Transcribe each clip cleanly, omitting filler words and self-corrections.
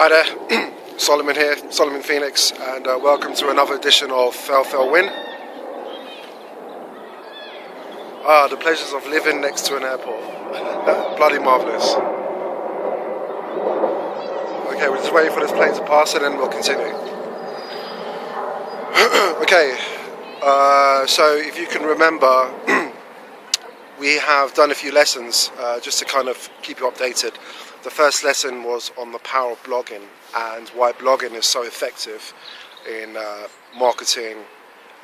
Hi there, Solomon here, Solomon Phoenix, and welcome to another edition of Fail Win. The pleasures of living next to an airport. Bloody marvellous. Okay, we're just waiting for this plane to pass and then we'll continue. Okay, so if you can remember, we have done a few lessons just to kind of keep you updated. The first lesson was on the power of blogging and why blogging is so effective in marketing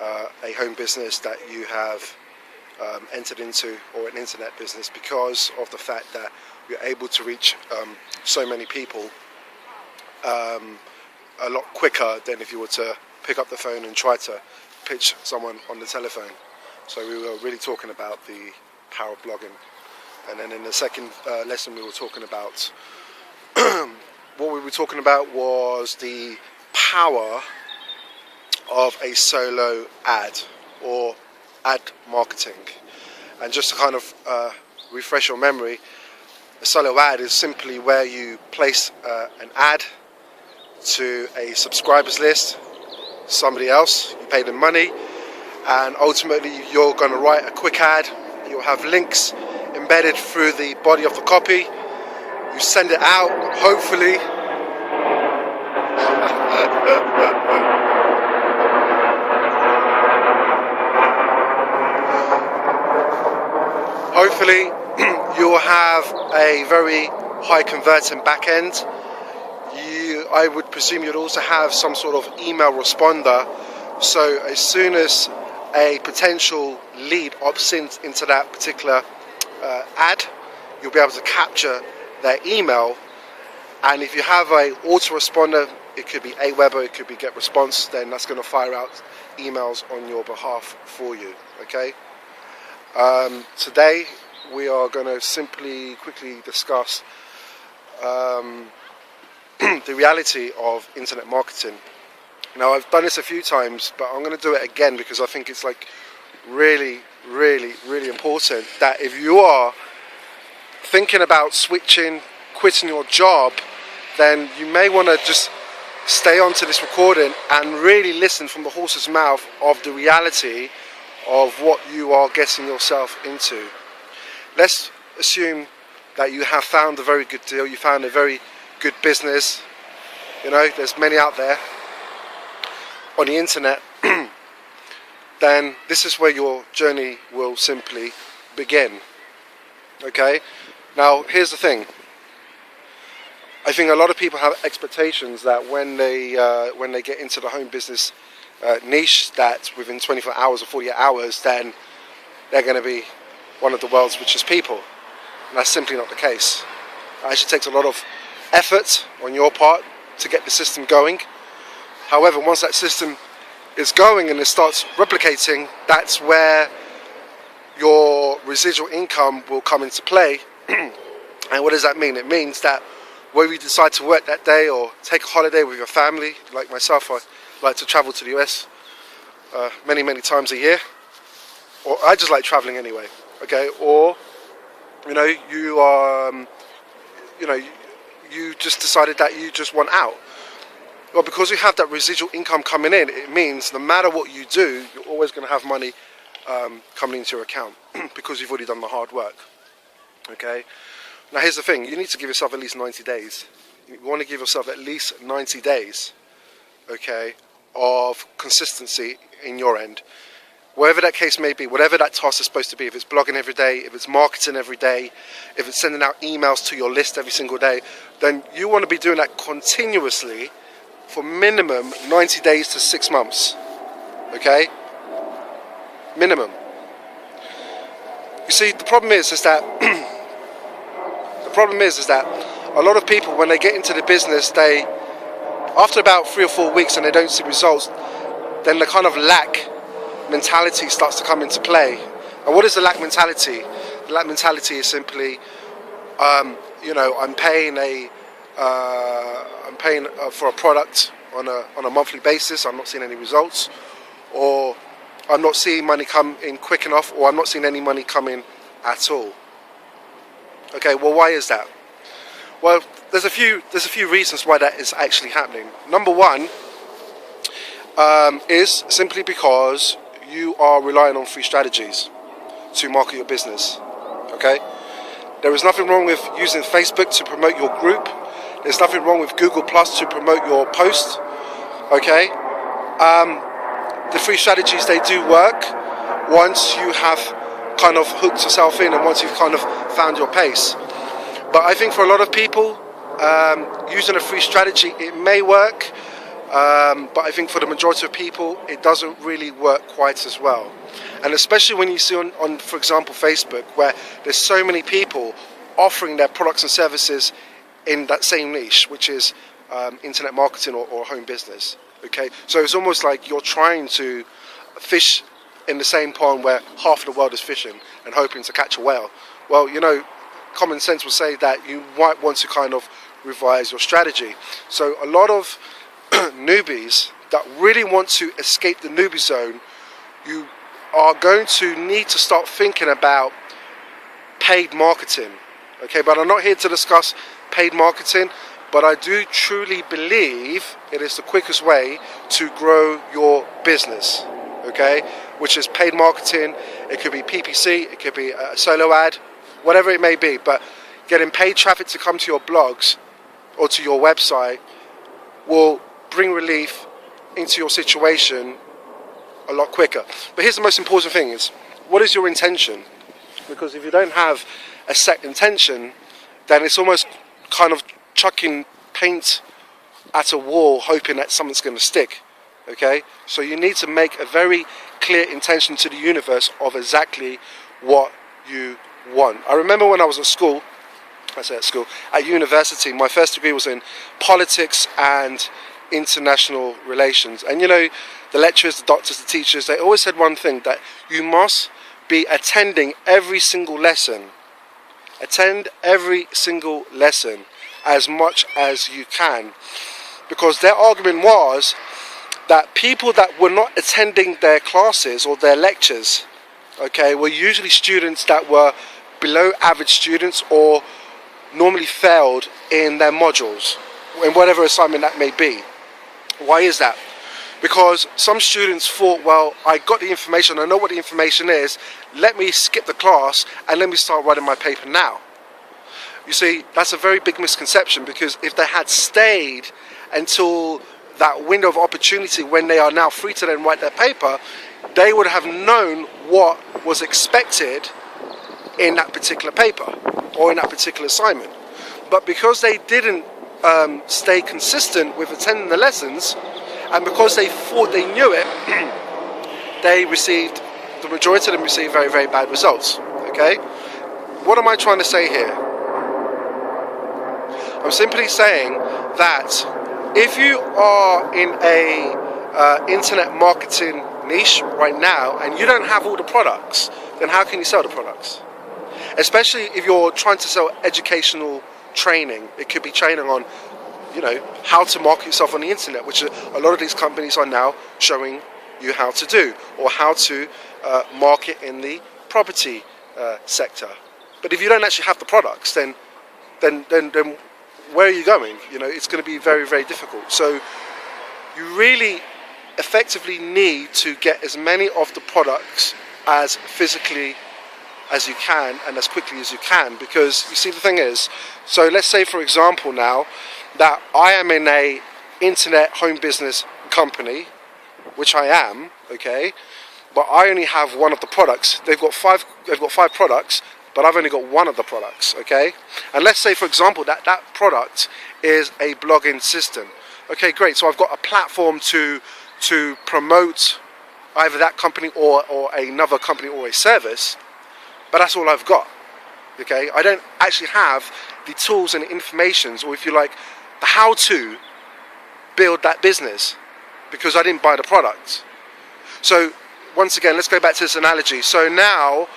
a home business that you have entered into, or an internet business, because of the fact that you're able to reach so many people a lot quicker than if you were to pick up the phone and try to pitch someone on the telephone. So we were really talking about the power of blogging. And then in the second lesson we were talking about, what we were talking about was the power of a solo ad or ad marketing. And just to kind of refresh your memory, a solo ad is simply where you place an ad to a subscribers list, somebody else, you pay them money, and ultimately you're going to write a quick ad. You'll have links embedded through the body of the copy. You send it out, hopefully you'll have a very high converting back end. I would presume you'd also have some sort of email responder, so as soon as a potential lead opts into that particular ad, you'll be able to capture their email, and if you have a autoresponder, it could be Aweber, it could be GetResponse, then that's going to fire out emails on your behalf for you. Okay. Today we are going to simply quickly discuss the reality of internet marketing. Now, I've done this a few times, but I'm going to do it again because I think it's like really important that if you are thinking about switching, quitting your job, then you may want to just stay onto this recording and really listen from the horse's mouth of the reality of what you are getting yourself into. Let's assume that you have found a very good deal, you found a very good business. You know, there's many out there on the internet. Then this is where your journey will simply begin. Okay? Now, here's the thing. I think a lot of people have expectations that when they get into the home business niche, that within 24 hours or 48 hours, then they're going to be one of the world's richest people. And that's simply not the case. It actually takes a lot of effort on your part to get the system going. However, once that system is going and it starts replicating, that's where your residual income will come into play. And what does that mean? It means that whether you decide to work that day or take a holiday with your family, like myself, I like to travel to the US many times a year, or I just like traveling anyway. Okay, or you just decided that you just want out. Well, because you have that residual income coming in, it means no matter what you do, you're always going to have money coming into your account because you've already done the hard work. Okay. Now here's the thing, you need to give yourself at least 90 days. You want to give yourself at least 90 days, okay, of consistency in your end. Whatever that case may be, whatever that task is supposed to be, if it's blogging every day, if it's marketing every day, if it's sending out emails to your list every single day, then you want to be doing that continuously for minimum 90 days to 6 months, okay? Minimum. You see, the problem is that a lot of people, when they get into the business, they, after about 3 or 4 weeks and they don't see results, then the kind of lack mentality starts to come into play. And what is the lack mentality? The lack mentality is simply, I'm paying for a product on a monthly basis. I'm not seeing any results, or I'm not seeing money come in quick enough, or I'm not seeing any money come in at all. Okay, well, why is that? Well, there's a few reasons why that is actually happening. Number one is simply because you are relying on free strategies to market your business. Okay, there is nothing wrong with using Facebook to promote your group. There's nothing wrong with Google Plus to promote your post. Okay, the free strategies, they do work once you have kind of hooked yourself in and once you've kind of found your pace. But I think for a lot of people, using a free strategy, it may work, but I think for the majority of people, it doesn't really work quite as well. And especially when you see on, for example, Facebook, where there's so many people offering their products and services in that same niche, which is internet marketing or home business. Okay, so it's almost like you're trying to fish in the same pond where half of the world is fishing and hoping to catch a whale. Well, you know, common sense will say that you might want to kind of revise your strategy. So a lot of newbies that really want to escape the newbie zone, you are going to need to start thinking about paid marketing. Okay, but I'm not here to discuss paid marketing, but I do truly believe it is the quickest way to grow your business. Okay, which is paid marketing. It could be PPC, it could be a solo ad, whatever it may be, but getting paid traffic to come to your blogs or to your website will bring relief into your situation a lot quicker. But here's the most important thing is, what is your intention? Because if you don't have a set intention, then it's almost kind of chucking paint at a wall hoping that something's going to stick. Okay, so you need to make a very clear intention to the universe of exactly what you want. I remember when I was at school, at university, my first degree was in politics and international relations. And you know, the lecturers, the doctors, the teachers, they always said one thing, that you must be attending every single lesson. Attend every single lesson as much as you can. Because their argument was that people that were not attending their classes or their lectures, okay, were usually students that were below average students or normally failed in their modules, in whatever assignment that may be. Why is that? Because some students thought, well, I got the information, I know what the information is, let me skip the class and let me start writing my paper now. You see, that's a very big misconception, because if they had stayed until that window of opportunity when they are now free to then write their paper, they would have known what was expected in that particular paper or in that particular assignment. But because they didn't stay consistent with attending the lessons, and because they thought they knew it, the majority of them received very, very bad results. Okay? What am I trying to say here? I'm simply saying that if you are in a internet marketing niche right now and you don't have all the products, then how can you sell the products? Especially if you're trying to sell educational training. It could be training on, you know, how to market yourself on the internet, which a lot of these companies are now showing you how to do, or how to market in the property sector. But if you don't actually have the products, then where are you going? You know, it's going to be very, very difficult. So you really effectively need to get as many of the products as physically as you can and as quickly as you can, because you see, the thing is, so let's say for example now that I am in a internet home business company, which I am, okay, but I only have one of the products. They've got five products, but I've only got one of the products, okay? And let's say, for example, that product is a blogging system. Okay, great. So I've got a platform to promote either that company or another company or a service, but that's all I've got, okay? I don't actually have the tools and informations, or if you like, the how to build that business, because I didn't buy the product. So once again, let's go back to this analogy. So now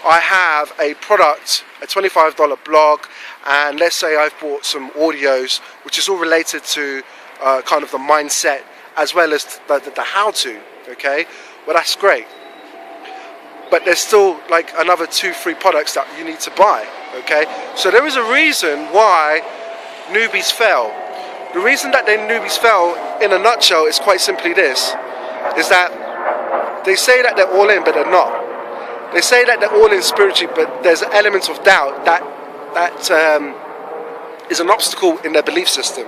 I have a product, a $25 blog, and let's say I've bought some audios, which is all related to kind of the mindset as well as the how-to, okay? Well, that's great. But there's still like another 2-3 products that you need to buy, okay? So there is a reason why newbies fail. The reason that their newbies fail, in a nutshell, is quite simply this, is that they say that they're all in, but they're not. They say that they're all in spiritually, but there's an element of doubt that is an obstacle in their belief system.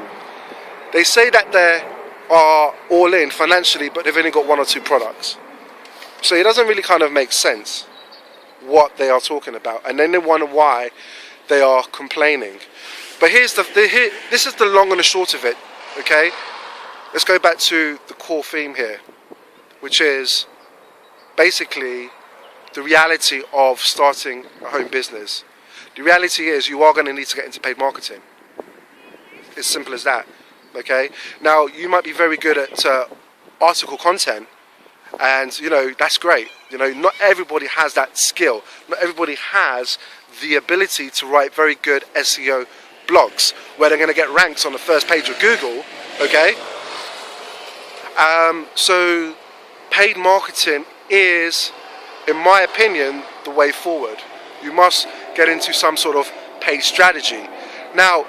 They say that they are all in financially, but they've only got 1 or 2 products. So it doesn't really kind of make sense what they are talking about, and then they wonder why they are complaining. But this is the long and the short of it. Okay, let's go back to the core theme here, which is basically the reality of starting a home business. The reality is you are going to need to get into paid marketing. It's simple as that. Okay, now you might be very good at article content, and you know that's great. You know, not everybody has that skill. Not everybody has the ability to write very good SEO blogs where they're going to get ranked on the first page of Google. Okay, so paid marketing is, in my opinion, the way forward. You must get into some sort of paid strategy. Now,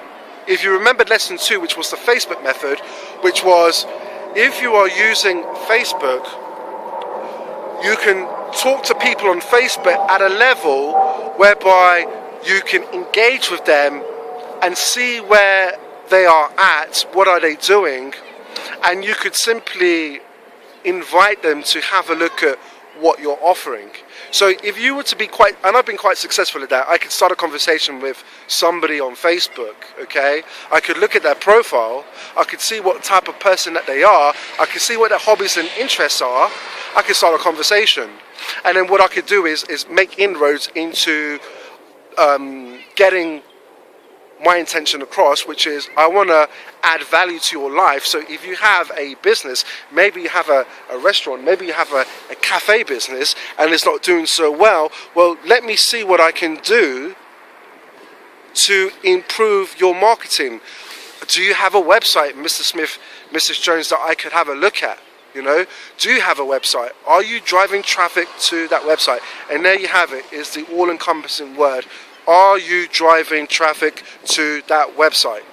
if you remember lesson 2, which was the Facebook method, which was if you are using Facebook, you can talk to people on Facebook at a level whereby you can engage with them and see where they are at, what are they doing, and you could simply invite them to have a look at what you're offering. So if you were to be quite, and I've been quite successful at that, I could start a conversation with somebody on Facebook, okay? I could look at their profile, I could see what type of person that they are, I could see what their hobbies and interests are, I could start a conversation. And then what I could do is make inroads into getting my intention across, which is I want to add value to your life. So if you have a business, maybe you have a restaurant, maybe you have a cafe business and it's not doing so well, well, let me see what I can do to improve your marketing. Do you have a website, Mr. Smith, Mrs. Jones, that I could have a look at? You know, do you have a website? Are you driving traffic to that website? And there you have it, is the all-encompassing word. Are you driving traffic to that website?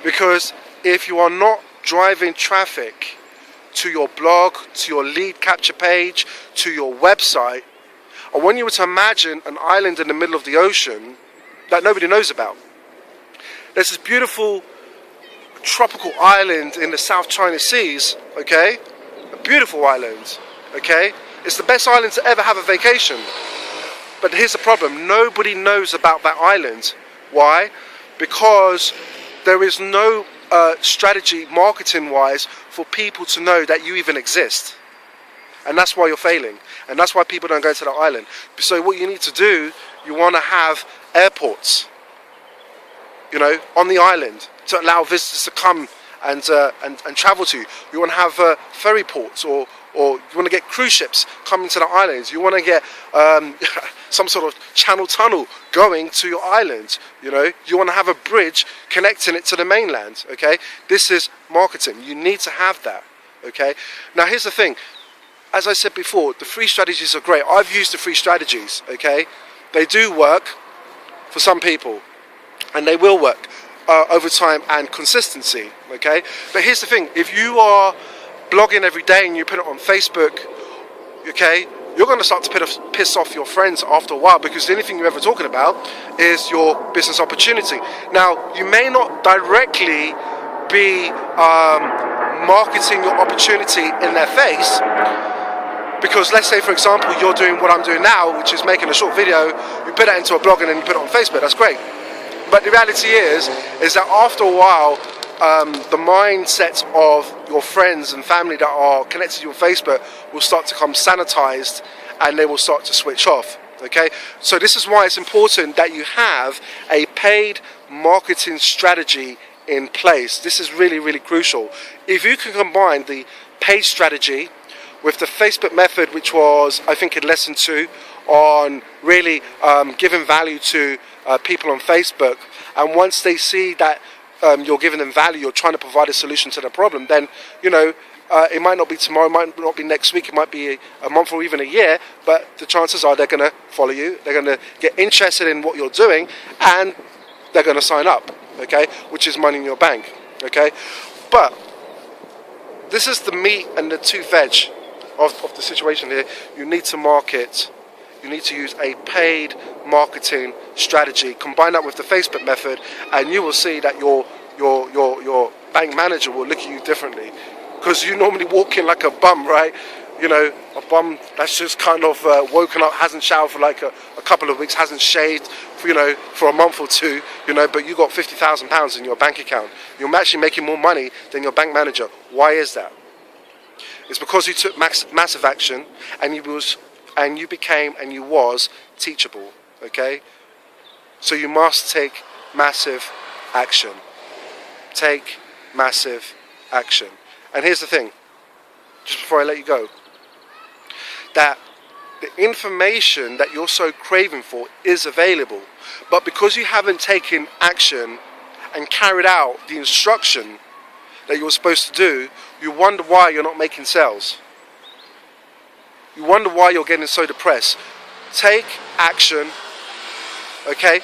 Because if you are not driving traffic to your blog, to your lead capture page, to your website, I want you to imagine an island in the middle of the ocean that nobody knows about. There's this beautiful tropical island in the South China Seas, okay? A beautiful island, okay? It's the best island to ever have a vacation. But here's the problem, nobody knows about that island. Why? Because there is no strategy marketing-wise for people to know that you even exist. And that's why you're failing. And that's why people don't go to that island. So what you need to do, you want to have airports, you know, on the island to allow visitors to come and travel to. You want to have ferry ports, or you want to get cruise ships coming to the islands. You want to get some sort of channel tunnel going to your island. You know, you want to have a bridge connecting it to the mainland. Okay, this is marketing. You need to have that. Okay. Now here's the thing. As I said before, the free strategies are great. I've used the free strategies. Okay, they do work for some people, and they will work over time and consistency. Okay, but here's the thing: if you are blogging every day and you put it on Facebook, okay, you're going to start to piss off your friends after a while, because the only thing you're ever talking about is your business opportunity. Now, you may not directly be marketing your opportunity in their face, because let's say, for example, you're doing what I'm doing now, which is making a short video, you put that into a blog and then you put it on Facebook. That's great. But the reality is that after a while, the mindset of your friends and family that are connected to you on Facebook will start to become sanitized, and they will start to switch off. Okay, so this is why it's important that you have a paid marketing strategy in place. This is really, really crucial. If you can combine the paid strategy with the Facebook method, which was, I think, in lesson 2, on really giving value to people on Facebook, and once they see that you're giving them value, you're trying to provide a solution to the problem, then, you know, it might not be tomorrow, it might not be next week, it might be a month or even a year, but the chances are they're going to follow you, they're going to get interested in what you're doing, and they're going to sign up. okay, which is money in your bank, okay. But this is the meat and the two veg of the situation here. You need to market. You need to use a paid marketing strategy. Combine that with the Facebook method, and you will see that your bank manager will look at you differently, because you normally walk in like a bum, right? You know, a bum that's just kind of woken up, hasn't showered for like a couple of weeks, hasn't shaved for, you know, for a month or two, you know, but you got £50,000 in your bank account. You're actually making more money than your bank manager. Why is that? It's because you took massive action, and you became and you was teachable, okay? So you must take massive action. Take massive action. And here's the thing, just before I let you go, that the information that you're so craving for is available, but because you haven't taken action and carried out the instruction that you were supposed to do, you wonder why you're not making sales. You wonder why you're getting so depressed. Take action, okay,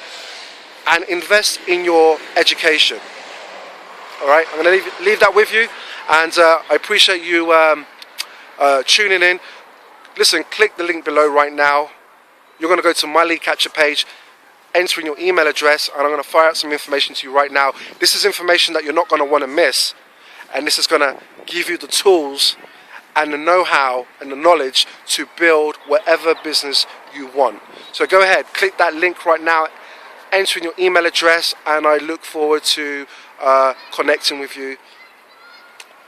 and invest in your education. All right, I'm going to leave that with you, and I appreciate you tuning in. Listen, click the link below right now. You're going to go to my lead capture page, enter in your email address, and I'm going to fire out some information to you right now. This is information that you're not going to want to miss, and this is going to give you the tools and the know-how and the knowledge to build whatever business you want. So go ahead, click that link right now, enter in your email address, and I look forward to connecting with you.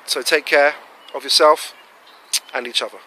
So take care of yourself and each other.